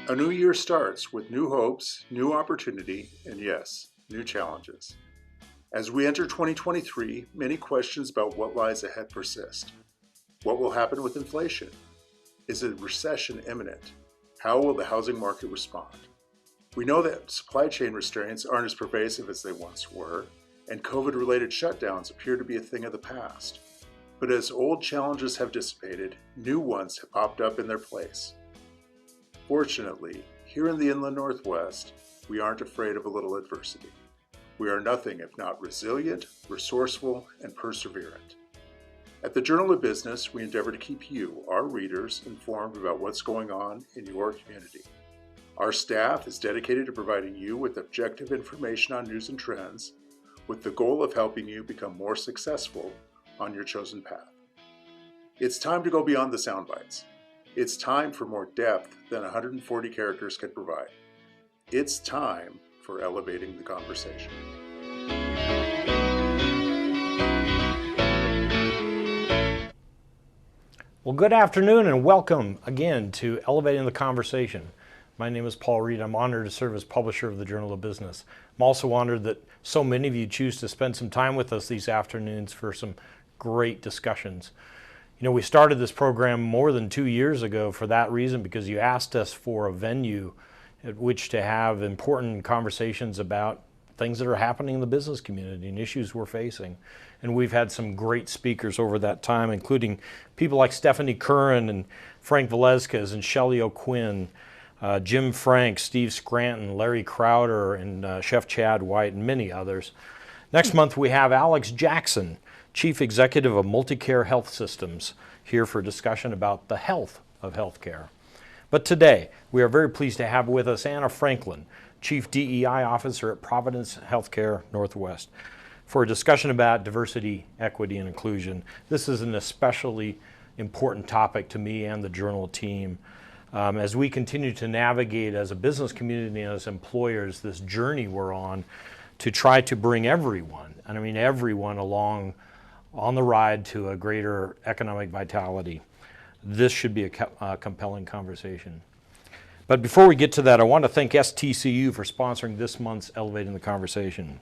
A new year starts with new hopes, new opportunity, and yes, new challenges. As we enter 2023, many questions about what lies ahead persist. What will happen with inflation? Is a recession imminent? How will the housing market respond? We know that supply chain restraints aren't as pervasive as they once were, and COVID-related shutdowns appear to be a thing of the past. But as old challenges have dissipated, new ones have popped up in their place. Fortunately, here in the inland Northwest, we aren't afraid of a little adversity. We are nothing if not resilient, resourceful, and perseverant. At the Journal of Business, we endeavor to keep you, our readers, informed about what's going on in your community. Our staff is dedicated to providing you with objective information on news and trends, with the goal of helping you become more successful on your chosen path. It's time to go beyond the sound bites. It's time for more depth than 140 characters can provide. It's time for elevating the conversation. Well, good afternoon and welcome again to Elevating the Conversation. My name is Paul Reed. I'm honored to serve as publisher of the Journal of Business. I'm also honored that so many of you choose to spend some time with us these afternoons for some great discussions. You know, we started this program more than 2 years ago for that reason, because you asked us for a venue at which to have important conversations about things that are happening in the business community and issues we're facing. And we've had some great speakers over that time, including people like Stephanie Curran and Frank Velazquez and Shelley O'Quinn, Jim Frank, Steve Scranton, Larry Crowder, and Chef Chad White, and many others. Next month we have Alex Jackson, Chief Executive of Multicare Health Systems, here for discussion about the health of healthcare. But today, we are very pleased to have with us Anna Franklin, Chief DEI Officer at Providence Healthcare Northwest, for a discussion about diversity, equity, and inclusion. This is an especially important topic to me and the Journal team. As we continue to navigate as a business community and as employers this journey we're on to try to bring everyone, and I mean everyone, along on the ride to a greater economic vitality. This should be a compelling conversation. But before we get to that, I want to thank STCU for sponsoring this month's Elevating the Conversation.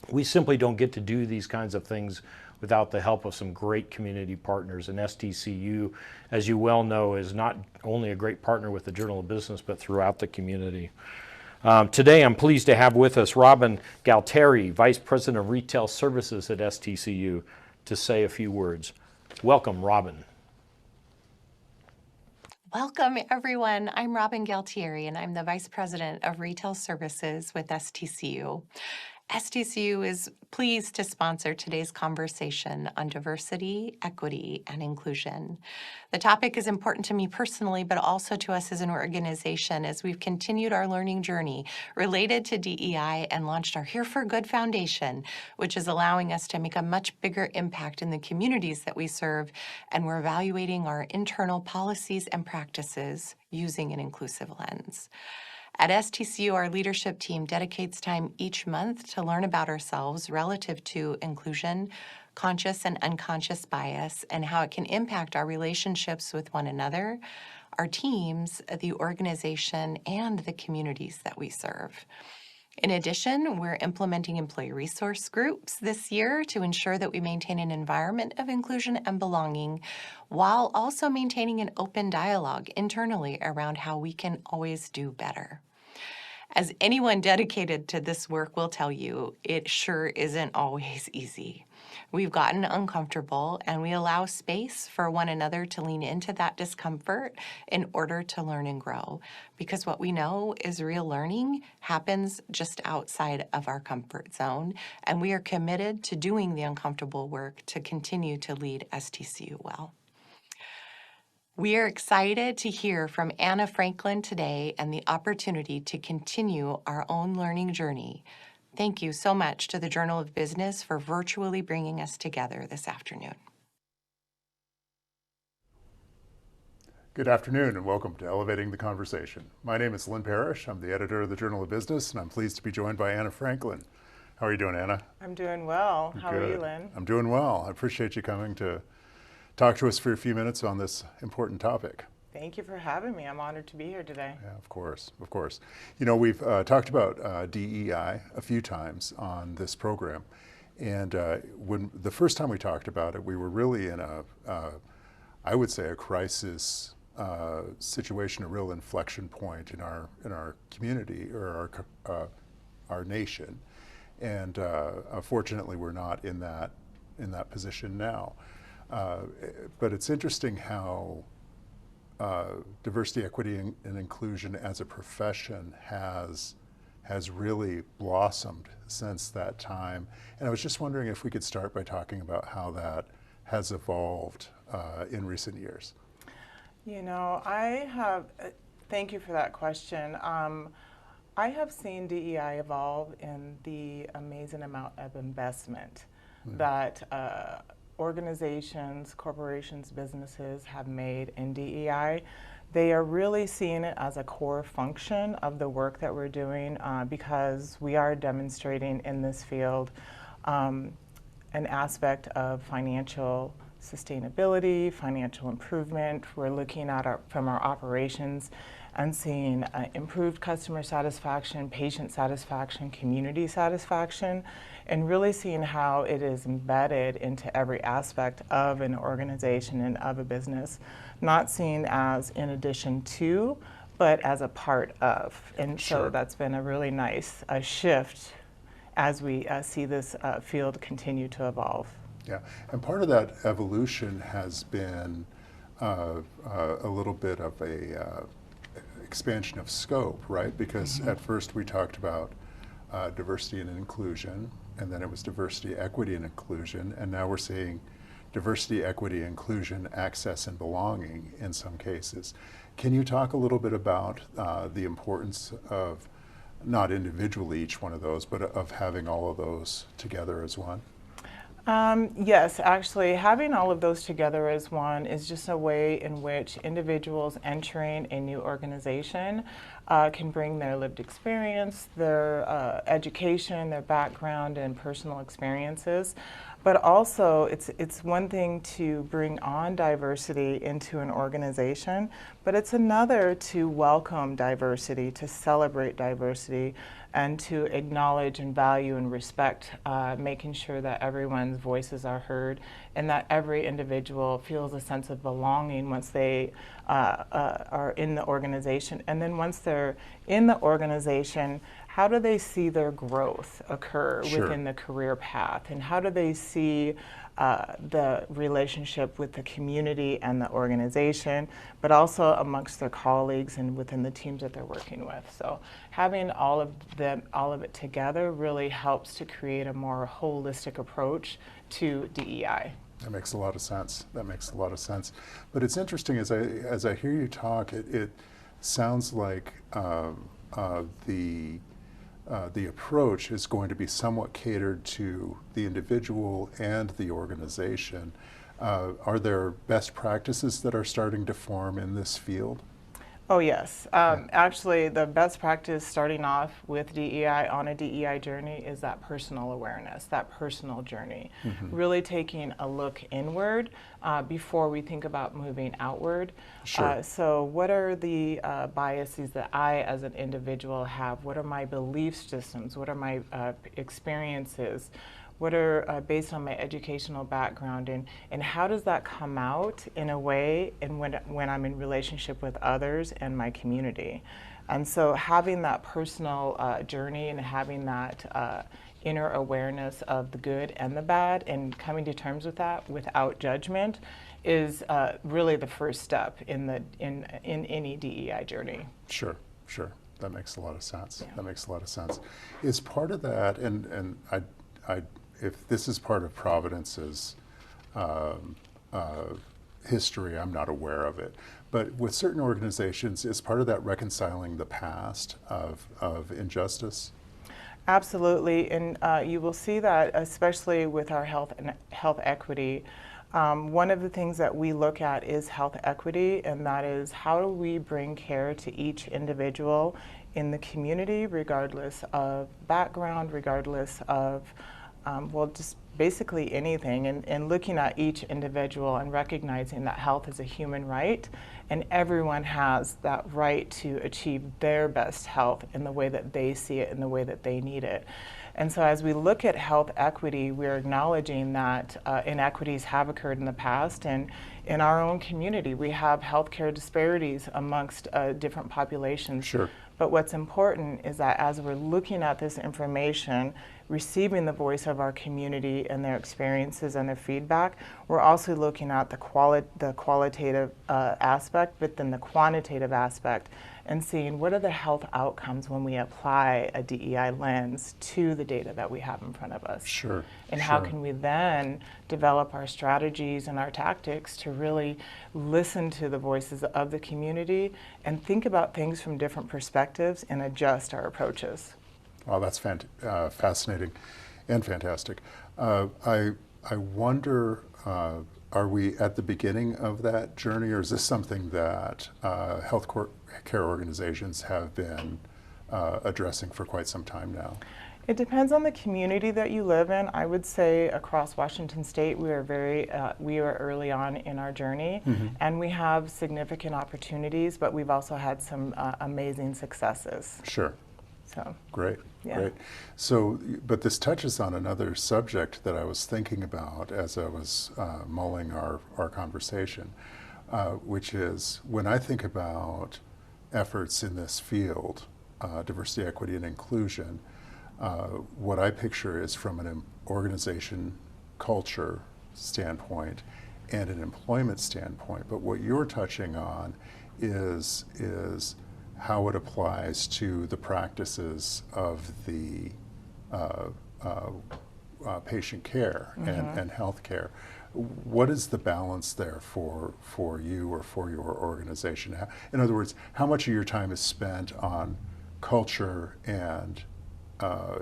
We simply don't get to do these kinds of things without the help of some great community partners. And STCU, as you well know, is not only a great partner with the Journal of Business, but throughout the community. Today, I'm pleased to have with us Robin Galtieri, Vice President of Retail Services at STCU, to say a few words. Welcome, Robin. Welcome, everyone. I'm Robin Galtieri, and I'm the Vice President of Retail Services with STCU. STCU is pleased to sponsor today's conversation on diversity, equity, and inclusion. The topic is important to me personally, but also to us as an organization as we've continued our learning journey related to DEI and launched our Here for Good Foundation, which is allowing us to make a much bigger impact in the communities that we serve, and we're evaluating our internal policies and practices using an inclusive lens. At STCU, our leadership team dedicates time each month to learn about ourselves relative to inclusion, conscious and unconscious bias, and how it can impact our relationships with one another, our teams, the organization, and the communities that we serve. In addition, we're implementing employee resource groups this year to ensure that we maintain an environment of inclusion and belonging, while also maintaining an open dialogue internally around how we can always do better. As anyone dedicated to this work will tell you, it sure isn't always easy. We've gotten uncomfortable, and we allow space for one another to lean into that discomfort in order to learn and grow. Because what we know is real learning happens just outside of our comfort zone, and we are committed to doing the uncomfortable work to continue to lead STCU well. We are excited to hear from Anna Franklin today and the opportunity to continue our own learning journey. Thank you so much to the Journal of Business for virtually bringing us together this afternoon. Good afternoon and welcome to Elevating the Conversation. My name is Lynn Parrish. I'm the editor of the Journal of Business, and I'm pleased to be joined by Anna Franklin. How are you doing, Anna? I'm doing well. How are you, Lynn? I'm doing well. I appreciate you coming to talk to us for a few minutes on this important topic. Thank you for having me. I'm honored to be here today. Yeah, of course, of course. You know, we've talked about DEI a few times on this program, and when the first time we talked about it, we were really in I would say, a crisis situation, a real inflection point in our community or our nation, and fortunately, we're not in that position now. But it's interesting how diversity, equity, and inclusion as a profession has really blossomed since that time. And I was just wondering if we could start by talking about how that has evolved in recent years. You know, thank you for that question. I have seen DEI evolve in the amazing amount of investment that organizations, corporations, businesses have made in DEI. They are really seeing it as a core function of the work that we're doing because we are demonstrating in this field an aspect of financial sustainability, financial improvement. We're looking at from our operations and seeing improved customer satisfaction, patient satisfaction, community satisfaction, and really seeing how it is embedded into every aspect of an organization and of a business, not seen as in addition to, but as a part of. And Sure. so that's been a really nice shift as we see this field continue to evolve. Yeah, and part of that evolution has been a little bit of a expansion of scope, right? Because at first we talked about diversity and inclusion, and then it was diversity, equity, and inclusion, and now we're seeing diversity, equity, inclusion, access, and belonging in some cases. Can you talk a little bit about the importance of, not individually each one of those, but of having all of those together as one? Yes, actually, having all of those together as one is just a way in which individuals entering a new organization can bring their lived experience, their education, their background, and personal experiences. But also, it's one thing to bring on diversity into an organization, but it's another to welcome diversity, to celebrate diversity, and to acknowledge and value and respect, making sure that everyone's voices are heard and that every individual feels a sense of belonging once they are in the organization. And then once they're in the organization, how do they see their growth occur Sure. within the career path? And how do they see the relationship with the community and the organization, but also amongst their colleagues and within the teams that they're working with? So having all of it together really helps to create a more holistic approach to DEI. That makes a lot of sense. That makes a lot of sense. But it's interesting as I hear you talk, it sounds like the approach is going to be somewhat catered to the individual and the organization. Are there best practices that are starting to form in this field? Oh yes, actually the best practice starting off with DEI on a DEI journey is that personal awareness, that personal journey. Really taking a look inward before we think about moving outward. Sure. So what are the biases that I as an individual have? What are my belief systems? What are my experiences? What are based on my educational background, and how does that come out in a way and when I'm in relationship with others and my community? And so having that personal journey and having that inner awareness of the good and the bad and coming to terms with that without judgment is really the first step in any DEI journey. Sure, sure. That makes a lot of sense. Yeah. That makes a lot of sense. Is part of that, and I if this is part of Providence's history, I'm not aware of it. But with certain organizations, is part of that reconciling the past of injustice? Absolutely, and you will see that especially with our health equity. One of the things that we look at is health equity, and that is how do we bring care to each individual in the community, regardless of background, regardless of well, just basically anything, and looking at each individual and recognizing that health is a human right, and everyone has that right to achieve their best health in the way that they see it, in the way that they need it. And so as we look at health equity, we're acknowledging that inequities have occurred in the past, and in our own community, we have healthcare disparities amongst different populations. Sure. But what's important is that as we're looking at this information, receiving the voice of our community and their experiences and their feedback, we're also looking at the qualitative aspect, but then the quantitative aspect, and seeing what are the health outcomes when we apply a DEI lens to the data that we have in front of us. Sure. And sure. how can we then develop our strategies and our tactics to really listen to the voices of the community and think about things from different perspectives and adjust our approaches. Wow, that's fascinating and fantastic. I wonder, are we at the beginning of that journey, or is this something that health care organizations have been addressing for quite some time now? It depends on the community that you live in. I would say across Washington State, we are early on in our journey, and we have significant opportunities, but we've also had some amazing successes. Sure. So great. Yeah. Great. So, but this touches on another subject that I was thinking about as I was mulling our conversation, which is when I think about efforts in this field, diversity, equity, and inclusion, what I picture is from an organization culture standpoint and an employment standpoint. But what you're touching on is how it applies to the practices of the patient care and health care. What is the balance there for you or for your organization? In other words, how much of your time is spent on culture and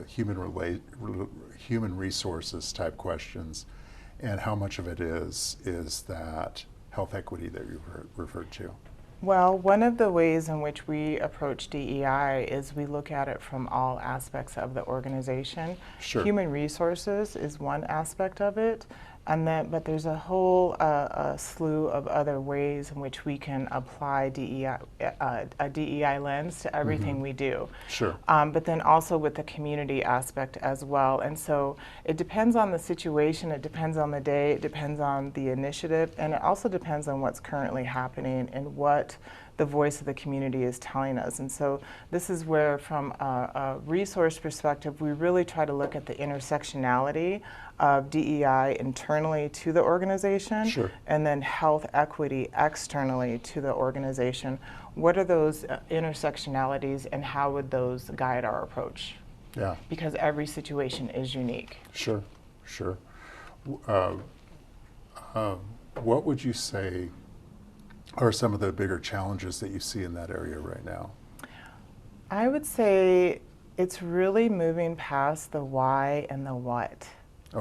human resources type questions, and how much of it is that health equity that you referred to? Well, one of the ways in which we approach DEI is we look at it from all aspects of the organization. Sure. Human resources is one aspect of it, but there's a whole slew of other ways in which we can apply DEI, a DEI lens to everything we do. Sure. But then also with the community aspect as well. And so it depends on the situation, it depends on the day, it depends on the initiative, and it also depends on what's currently happening and what the voice of the community is telling us. And so this is where, from a resource perspective, we really try to look at the intersectionality of DEI internally to the organization, Sure. and then health equity externally to the organization. What are those intersectionalities, and how would those guide our approach? Yeah. Because every situation is unique. Sure. Sure. What would you say are some of the bigger challenges that you see in that area right now? I would say it's really moving past the why and the what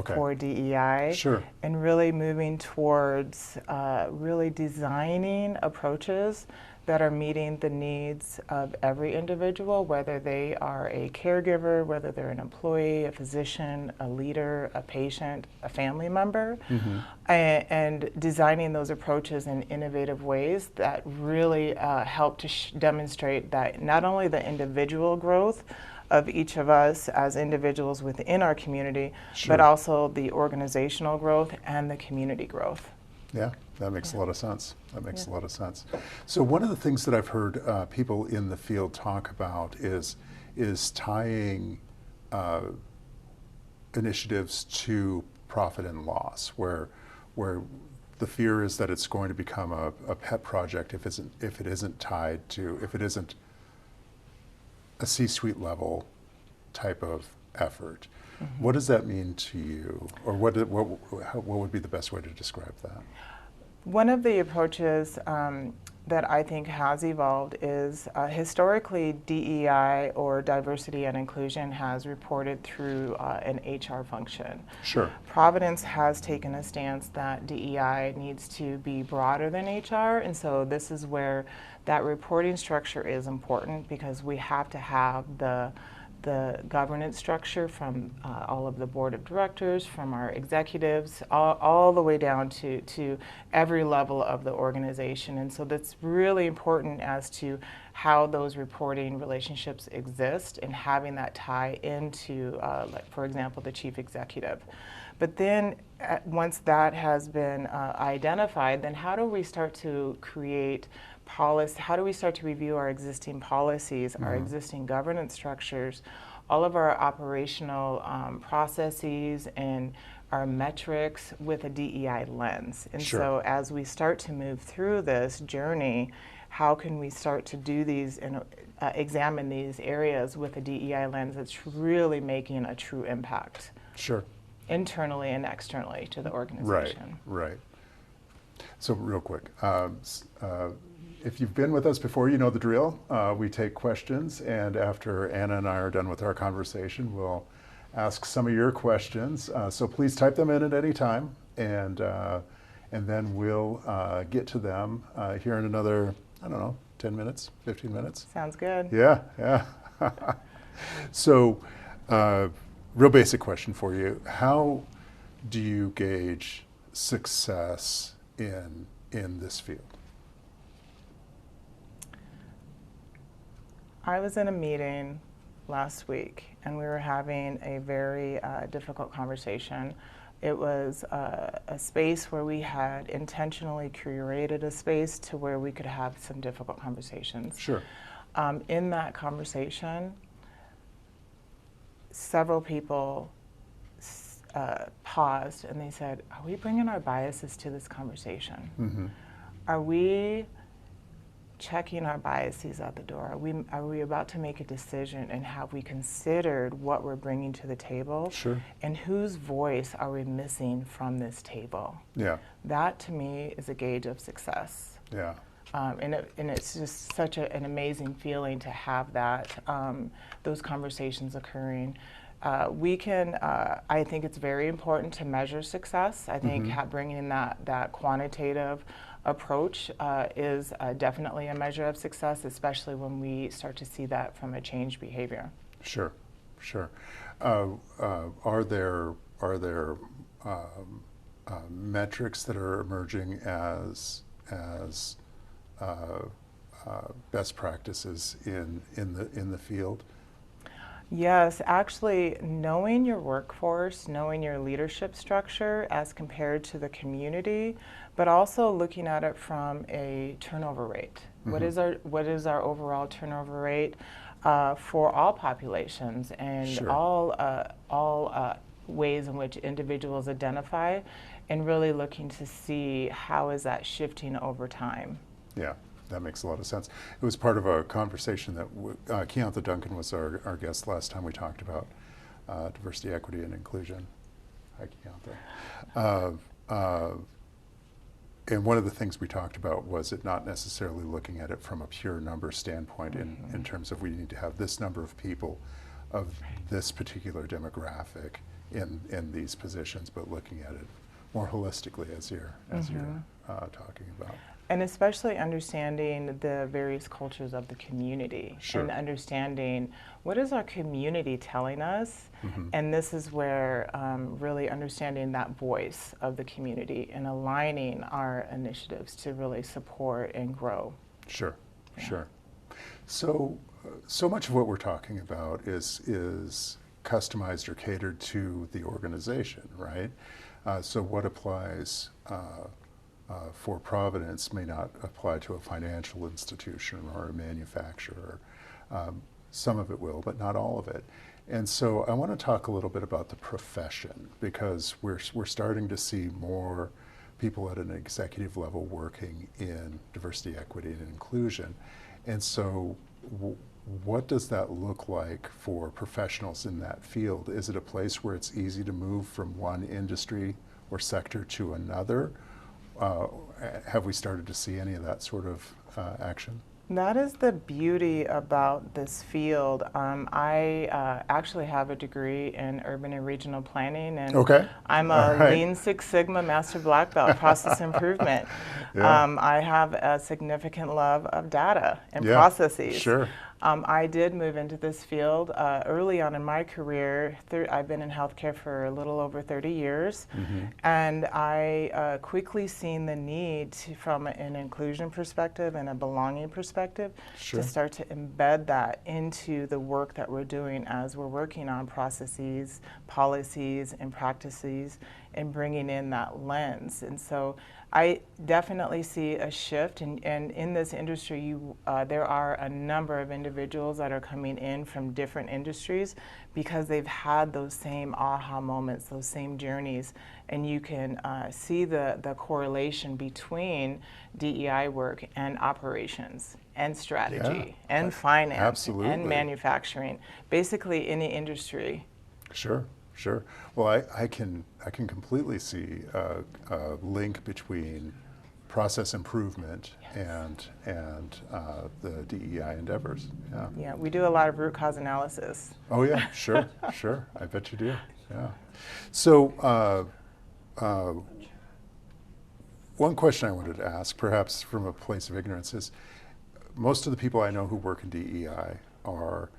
for DEI. Sure. And really moving towards really designing approaches that are meeting the needs of every individual, whether they are a caregiver, whether they're an employee, a physician, a leader, a patient, a family member, and designing those approaches in innovative ways that really help to demonstrate that not only the individual growth of each of us as individuals within our community, Sure. but also the organizational growth and the community growth. Yeah, that makes a lot of sense. That makes a lot of sense. So one of the things that I've heard people in the field talk about is tying initiatives to profit and loss, where the fear is that it's going to become a pet project if it isn't tied to, if it isn't a C-suite level type of effort. What does that mean to you, or what would be the best way to describe that? One of the approaches that I think has evolved is historically DEI, or diversity and inclusion, has reported through an HR function. Sure. Providence has taken a stance that DEI needs to be broader than HR, and so this is where that reporting structure is important, because we have to have the the governance structure from all of the board of directors, from our executives, all the way down to every level of the organization. And so that's really important as to how those reporting relationships exist and having that tie into, like, for example, the chief executive. But then once that has been identified, then how do we start to create policy? How do we start to review our existing policies, our existing governance structures, all of our operational processes and our metrics with a DEI lens? And so as we start to move through this journey, how can we start to do these and examine these areas with a DEI lens that's really making a true impact? Sure. Internally and externally to the organization. Right. So real quick, if you've been with us before, you know the drill. We take questions, and after Anna and I are done with our conversation, we'll ask some of your questions. So please type them in at any time, and then we'll get to them here in another, I don't know, 10 minutes, 15 minutes. Sounds good. Yeah. So, real basic question for you. How do you gauge success in this field? I was in a meeting last week and we were having a very difficult conversation. It was a space where we had intentionally curated a space to where we could have some difficult conversations. Sure. In that conversation, several people paused and they said, are we bringing our biases to this conversation? Are we checking our biases at the door? Are we about to make a decision, and have we considered what we're bringing to the table? Sure. And whose voice are we missing from this table? Yeah. That to me is a gauge of success. Yeah. And it's just such an amazing feeling to have that, those conversations occurring. We can, I think it's very important to measure success. I think bringing that quantitative approach is definitely a measure of success, especially when we start to see that from a change behavior. Sure. Are there metrics that are emerging as best practices in the field? Yes, actually, knowing your workforce, knowing your leadership structure as compared to the community, but also looking at it from a turnover rate. What is our overall turnover rate for all populations and all ways in which individuals identify, and really looking to see how is that shifting over time. Yeah. That makes a lot of sense. It was part of a conversation that Keonta Duncan was our guest last time we talked about diversity, equity, and inclusion. Hi, Keonta. And one of the things we talked about was it not necessarily looking at it from a pure number standpoint in terms of we need to have this number of people of this particular demographic in these positions, but looking at it more holistically as you're talking about. And especially understanding the various cultures of the community. Sure. And understanding what is our community telling us. And this is where really understanding that voice of the community and aligning our initiatives to really support and grow. Sure. So much of what we're talking about is customized or catered to the organization, right? So what applies for Providence may not apply to a financial institution or a manufacturer. Some of it will, but not all of it. And so I want to talk a little bit about the profession, because we're starting to see more people at an executive level working in diversity, equity, and inclusion. And so what does that look like for professionals in that field? Is it a place where it's easy to move from one industry or sector to another? Have we started to see any of that sort of action? That is the beauty about this field. I actually have a degree in urban and regional planning, and I'm a Lean Six Sigma Master Black Belt, process improvement. I have a significant love of data and processes. Sure. I did move into this field early on in my career. I've been in healthcare for a little over 30 years, and I quickly seen the need from an inclusion perspective and a belonging perspective to start to embed that into the work that we're doing as we're working on processes, policies, and practices, and bringing in that lens. And so I definitely see a shift, and in this industry, there are a number of individuals that are coming in from different industries because they've had those same aha moments, those same journeys, and you can see the correlation between DEI work and operations and strategy and finance and manufacturing, basically any industry. Sure. Sure. Well, I can completely see a link between process improvement and the DEI endeavors. Yeah. Yeah, we do a lot of root cause analysis. Oh yeah, sure, sure. I bet you do. Yeah. So one question I wanted to ask, perhaps from a place of ignorance, is most of the people I know who work in DEI are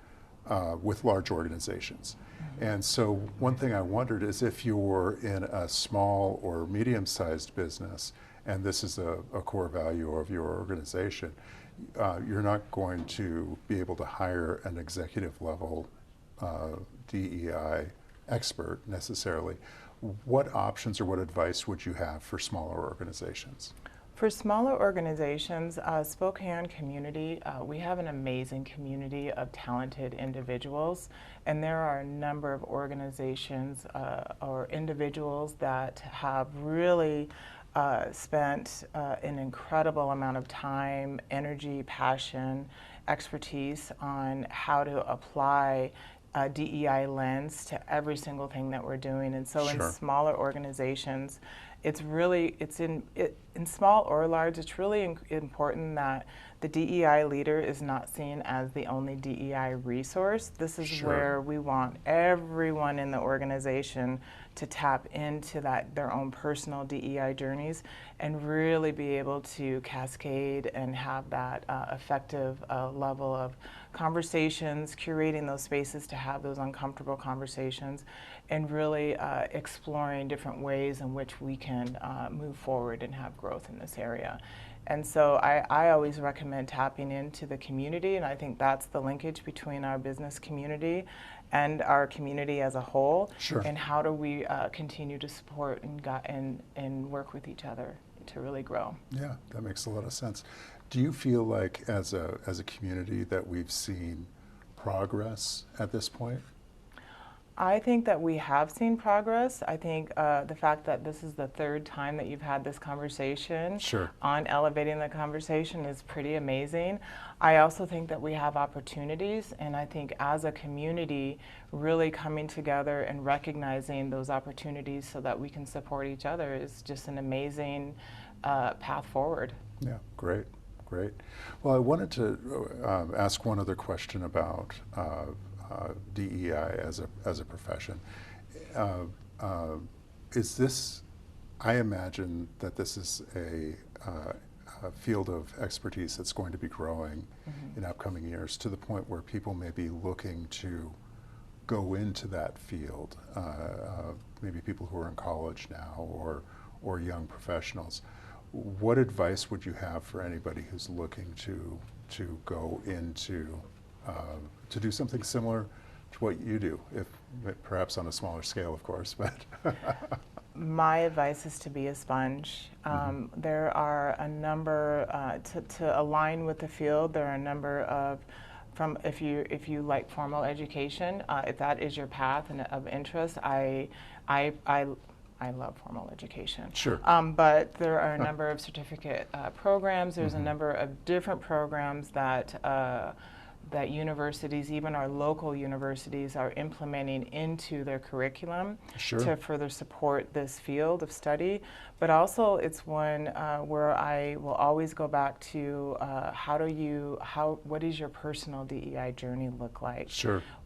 with large organizations. And so one thing I wondered is if you're in a small or medium-sized business, and this is a core value of your organization, you're not going to be able to hire an executive level DEI expert necessarily. What options or what advice would you have for smaller organizations? For smaller organizations, Spokane community, we have an amazing community of talented individuals, and there are a number of organizations or individuals that have really spent an incredible amount of time, energy, passion, expertise on how to apply a DEI lens to every single thing that we're doing. And so in smaller organizations, in small or large, it's really important that the DEI leader is not seen as the only DEI resource. This is where we want everyone in the organization to tap into their own personal DEI journeys and really be able to cascade and have that effective level of conversations, curating those spaces to have those uncomfortable conversations, and really exploring different ways in which we can move forward and have growth in this area. And so I always recommend tapping into the community, and I think that's the linkage between our business community and our community as a whole. And how do we continue to support and work with each other to really grow? Yeah, that makes a lot of sense. Do you feel like as a community that we've seen progress at this point? I think that we have seen progress. I think the fact that this is the third time that you've had this conversation on elevating the conversation is pretty amazing. I also think that we have opportunities, and I think as a community, really coming together and recognizing those opportunities so that we can support each other is just an amazing path forward. Yeah, great. Great. Well, I wanted to ask one other question about DEI as a profession. Is this? I imagine that this is a field of expertise that's going to be growing in upcoming years to the point where people may be looking to go into that field. Maybe people who are in college now or young professionals. What advice would you have for anybody who's looking to go into to do something similar to what you do, if perhaps on a smaller scale, of course, but my advice is to be a sponge. There are a number to align with the field. There are a number of if you like formal education, if that is your path and of interest, I love formal education. But there are a number of certificate programs. There's a number of different programs that universities, even our local universities, are implementing into their curriculum to further support this field of study. But also it's one where I will always go back to what does your personal DEI journey look like?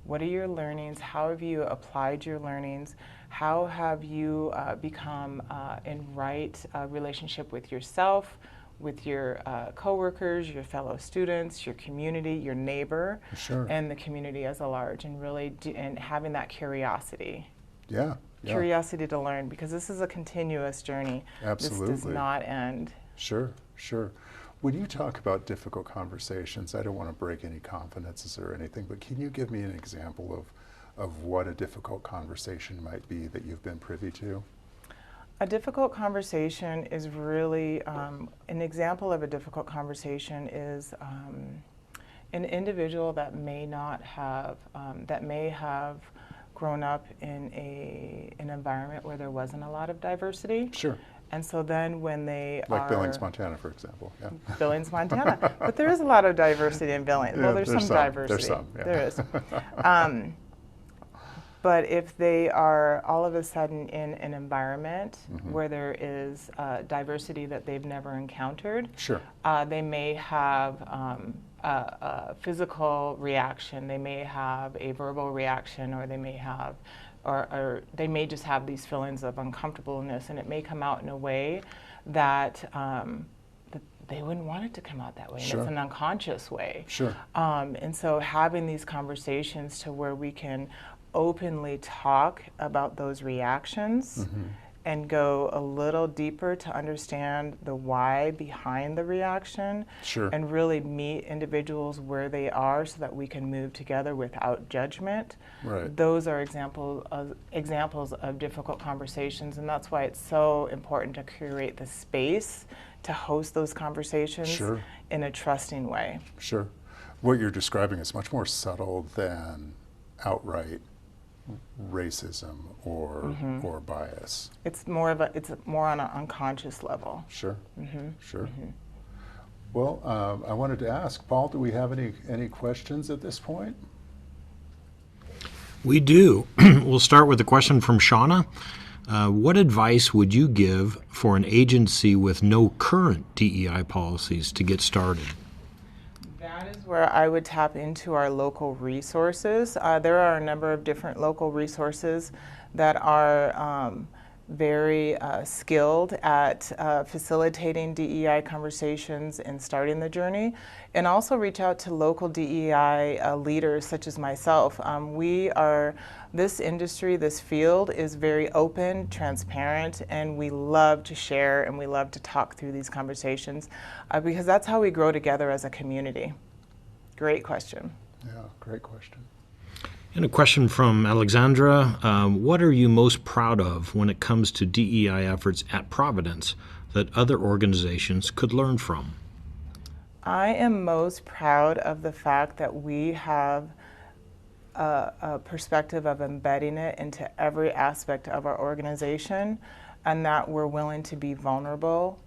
What are your learnings? How have you applied your learnings? How have you become in right relationship with yourself, with your coworkers, your fellow students, your community, your neighbor, Sure. and the community as a large, and really and having that curiosity. Yeah. Curiosity to learn, because this is a continuous journey. Absolutely. This does not end. Sure. When you talk about difficult conversations, I don't want to break any confidences or anything, but can you give me an example of what a difficult conversation might be that you've been privy to? A difficult conversation is really, an example of a difficult conversation is an individual that may not have, that may have grown up in an environment where there wasn't a lot of diversity. Sure. And so then when they Like Billings, Montana, for example. Yeah. Billings, Montana. But there is a lot of diversity in Billings. Well, there's some diversity. There's some, yeah. There is. But if they are all of a sudden in an environment where there is diversity that they've never encountered, Sure. they may have a physical reaction, they may have a verbal reaction, or they may have, or they may just have these feelings of uncomfortableness, and it may come out in a way that, that they wouldn't want it to come out that way. Sure. And it's an unconscious way. Sure. And so having these conversations to where we can openly talk about those reactions and go a little deeper to understand the why behind the reaction. Sure. And really meet individuals where they are so that we can move together without judgment. Right. Those are examples of difficult conversations, and that's why it's so important to create the space to host those conversations Sure. in a trusting way. Sure. What you're describing is much more subtle than outright racism or bias. It's more on an unconscious level. Sure. Sure. Well, I wanted to ask, Paul, do we have any questions at this point? We do. We'll start with a question from Shauna. What advice would you give for an agency with no current DEI policies to get started? That is where I would tap into our local resources. There are a number of different local resources that are very skilled at facilitating DEI conversations and starting the journey, and also reach out to local DEI leaders such as myself. This industry, this field is very open, transparent, and we love to share and we love to talk through these conversations because that's how we grow together as a community. Great question. Yeah, great question. And a question from Alexandra. What are you most proud of when it comes to DEI efforts at Providence that other organizations could learn from? I am most proud of the fact that we have a perspective of embedding it into every aspect of our organization, and that we're willing to be vulnerable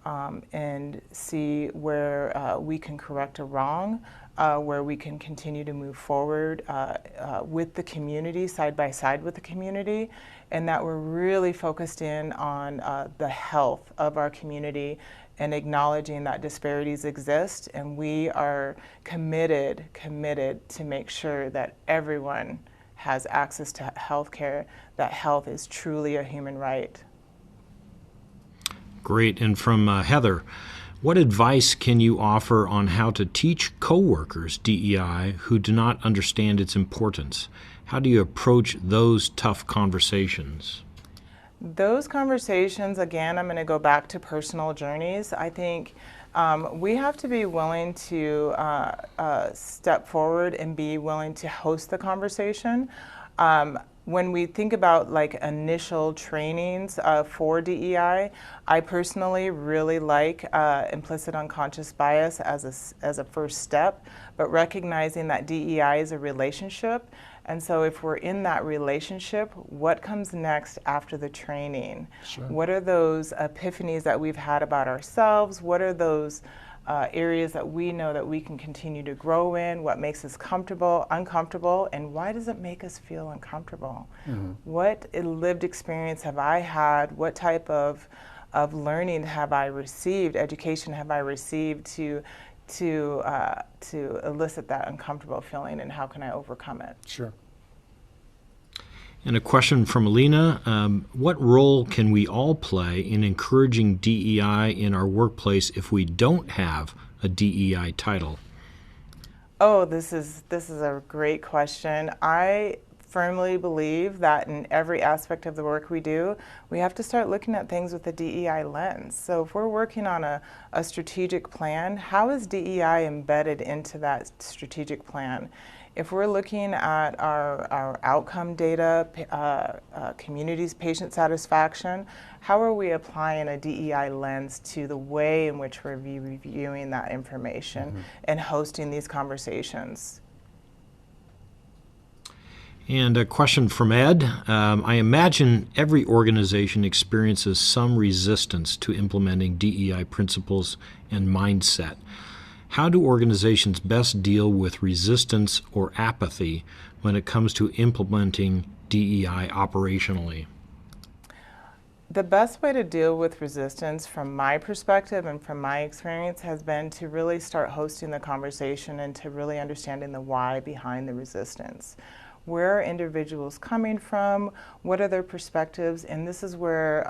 and see where we can correct a wrong, where we can continue to move forward with the community, side by side with the community, and that we're really focused in on the health of our community and acknowledging that disparities exist, and we are committed to make sure that everyone has access to health care, that health is truly a human right. Great. And from Heather, what advice can you offer on how to teach coworkers DEI who do not understand its importance? How do you approach those tough conversations? Those conversations, again, I'm going to go back to personal journeys. I think we have to be willing to step forward and be willing to host the conversation. When we think about like initial trainings for DEI, I personally really like implicit unconscious bias as a first step, but recognizing that DEI is a relationship. And so if we're in that relationship, what comes next after the training? Sure. What are those epiphanies that we've had about ourselves? What are those areas that we know that we can continue to grow in? What makes us comfortable, uncomfortable, and why does it make us feel uncomfortable? Mm-hmm. What lived experience have I had? What type of learning have I received, education have I received to elicit that uncomfortable feeling, and how can I overcome it? Sure. And a question from Alina. What role can we all play in encouraging DEI in our workplace if we don't have a DEI title? Oh, this is a great question. I firmly believe that in every aspect of the work we do, we have to start looking at things with a DEI lens. So if we're working on a strategic plan, how is DEI embedded into that strategic plan? If we're looking at our outcome data, communities, patient satisfaction, how are we applying a DEI lens to the way in which we're reviewing that information and hosting these conversations? And a question from Ed. I imagine every organization experiences some resistance to implementing DEI principles and mindset. How do organizations best deal with resistance or apathy when it comes to implementing DEI operationally? The best way to deal with resistance from my perspective and from my experience has been to really start hosting the conversation and to really understanding the why behind the resistance. Where are individuals coming from? What are their perspectives? And this is where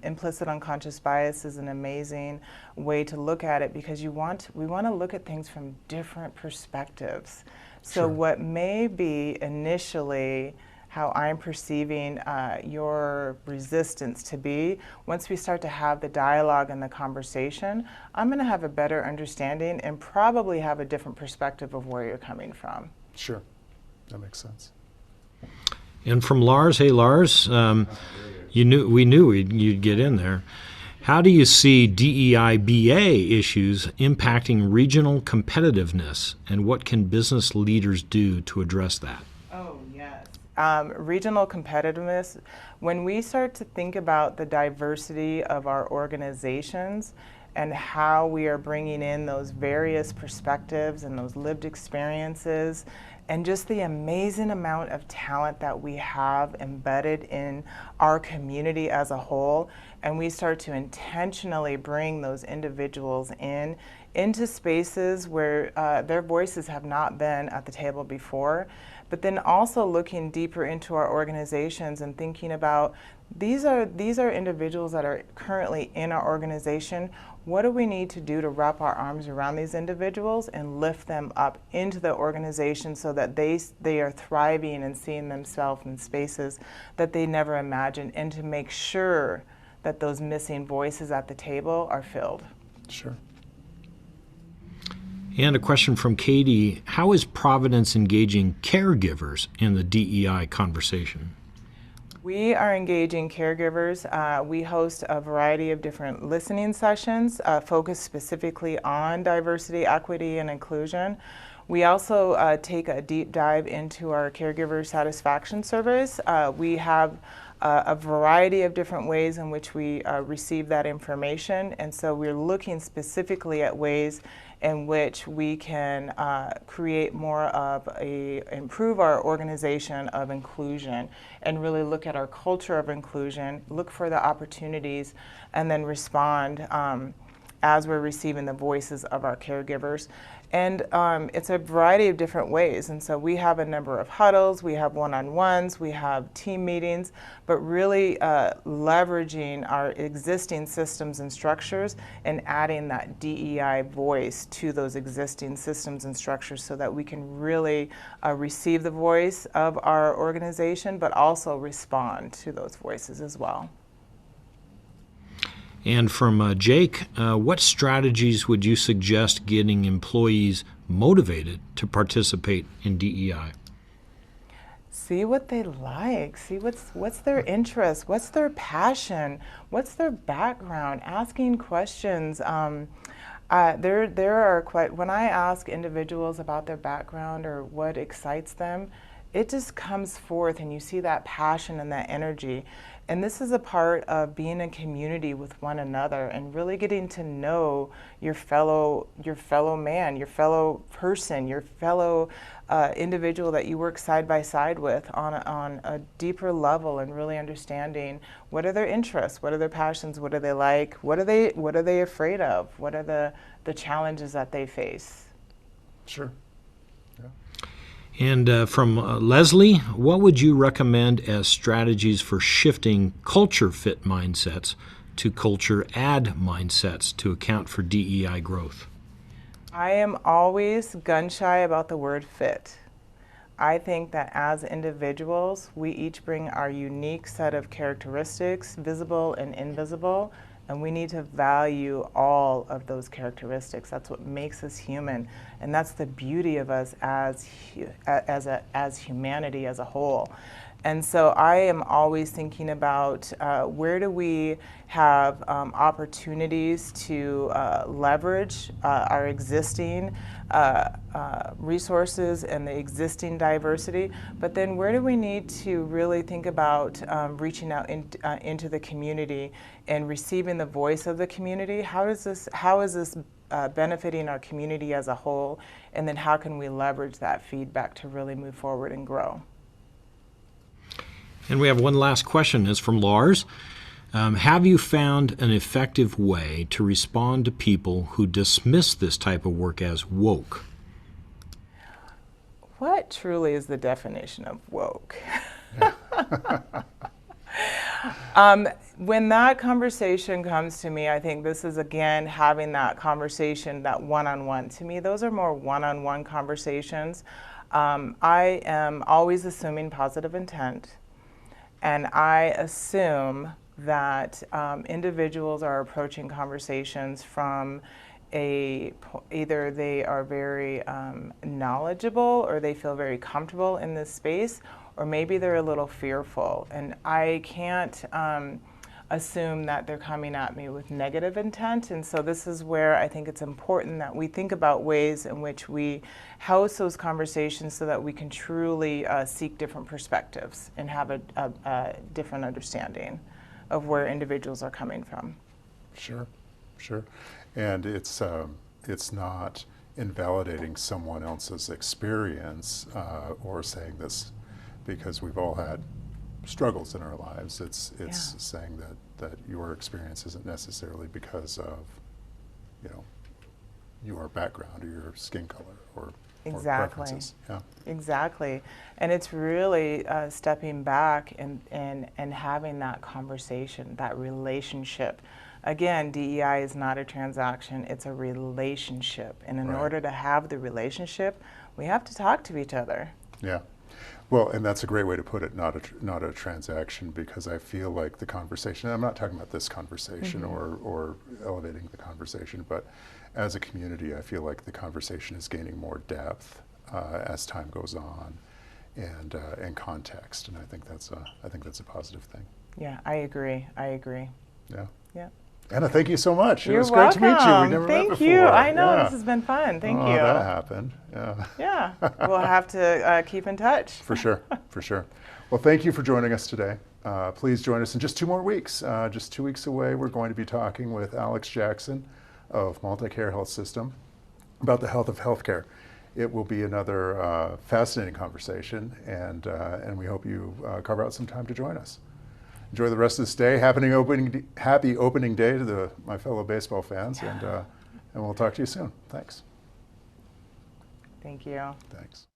implicit unconscious bias is an amazing way to look at it, because we want to look at things from different perspectives. So what may be initially how I'm perceiving your resistance to be, once we start to have the dialogue and the conversation, I'm going to have a better understanding and probably have a different perspective of where you're coming from. Sure, that makes sense. And from Lars, hey Lars, we knew you'd get in there. How do you see DEI/BA issues impacting regional competitiveness, and what can business leaders do to address that? Oh, yes. Regional competitiveness, when we start to think about the diversity of our organizations and how we are bringing in those various perspectives and those lived experiences, and just the amazing amount of talent that we have embedded in our community as a whole, and we start to intentionally bring those individuals into spaces where their voices have not been at the table before, but then also looking deeper into our organizations and thinking about these are individuals that are currently in our organization. What do we need to do to wrap our arms around these individuals and lift them up into the organization so that they are thriving and seeing themselves in spaces that they never imagined, and to make sure that those missing voices at the table are filled? Sure. And a question from Katie. How is Providence engaging caregivers in the DEI conversation? We are engaging caregivers. We host a variety of different listening sessions focused specifically on diversity, equity, and inclusion. We also take a deep dive into our caregiver satisfaction surveys. We have a variety of different ways in which we receive that information, and so we're looking specifically at ways in which we can create more of improve our organization of inclusion and really look at our culture of inclusion, look for the opportunities, and then respond as we're receiving the voices of our caregivers. And it's a variety of different ways. And so we have a number of huddles, we have one-on-ones, we have team meetings, but really leveraging our existing systems and structures and adding that DEI voice to those existing systems and structures so that we can really receive the voice of our organization, but also respond to those voices as well. And from Jake, what strategies would you suggest getting employees motivated to participate in DEI? See what they like. See what's their interest. What's their passion? What's their background? Asking questions. There are quite. When I ask individuals about their background or what excites them, it just comes forth, and you see that passion and that energy. And this is a part of being in community with one another and really getting to know your fellow man, your fellow person, your fellow individual that you work side by side with on a deeper level, and really understanding what are their interests, what are their passions, what do they like, what are they afraid of, what are the challenges that they face. Sure. And from Leslie, what would you recommend as strategies for shifting culture fit mindsets to culture add mindsets to account for DEI growth? I am always gun shy about the word fit. I think that as individuals, we each bring our unique set of characteristics, visible and invisible, and we need to value all of those characteristics. That's what makes us human, and that's the beauty of us as humanity as a whole. And so I am always thinking about where do we have opportunities to leverage our existing resources and the existing diversity, but then where do we need to really think about reaching out into the community and receiving the voice of the community? How is this benefiting our community as a whole, and then how can we leverage that feedback to really move forward and grow? And we have one last question. It's from Lars. Have you found an effective way to respond to people who dismiss this type of work as woke? What truly is the definition of woke? When that conversation comes to me, I think this is, again, having that conversation, that one-on-one. To me, those are more one-on-one conversations. I am always assuming positive intent. And I assume that individuals are approaching conversations from either they are very knowledgeable or they feel very comfortable in this space, or maybe they're a little fearful. And I can't assume that they're coming at me with negative intent. And so this is where I think it's important that we think about ways in which we house those conversations so that we can truly seek different perspectives and have a different understanding of where individuals are coming from. Sure, sure. And it's not invalidating someone else's experience or saying this because we've all had struggles in our lives. It's saying that your experience isn't necessarily because of, your background or your skin color or preferences. Yeah. Exactly. And it's really stepping back and having that conversation, that relationship. Again, DEI is not a transaction, it's a relationship. And in order to have the relationship, we have to talk to each other. Yeah. Well, and that's a great way to put it, not a transaction, because I feel like the conversation, and I'm not talking about this conversation or elevating the conversation, but as a community, I feel like the conversation is gaining more depth as time goes on and context, and I think that's a positive thing. Yeah, I agree. Yeah. Yeah. Anna, thank you so much. You're It was welcome. great to meet you. We never met Thank before. you. I know, Yeah. this has been fun. Thank you. That happened. Yeah. Yeah, we'll have to keep in touch. For sure, for sure. Well, thank you for joining us today. Please join us in just 2 more weeks. Just 2 weeks away, we're going to be talking with Alex Jackson of Multicare Health System about the health of healthcare. It will be another fascinating conversation, and we hope you carve out some time to join us. Enjoy the rest of this day. Happy opening day to my fellow baseball fans, and we'll talk to you soon. Thanks. Thank you. Thanks.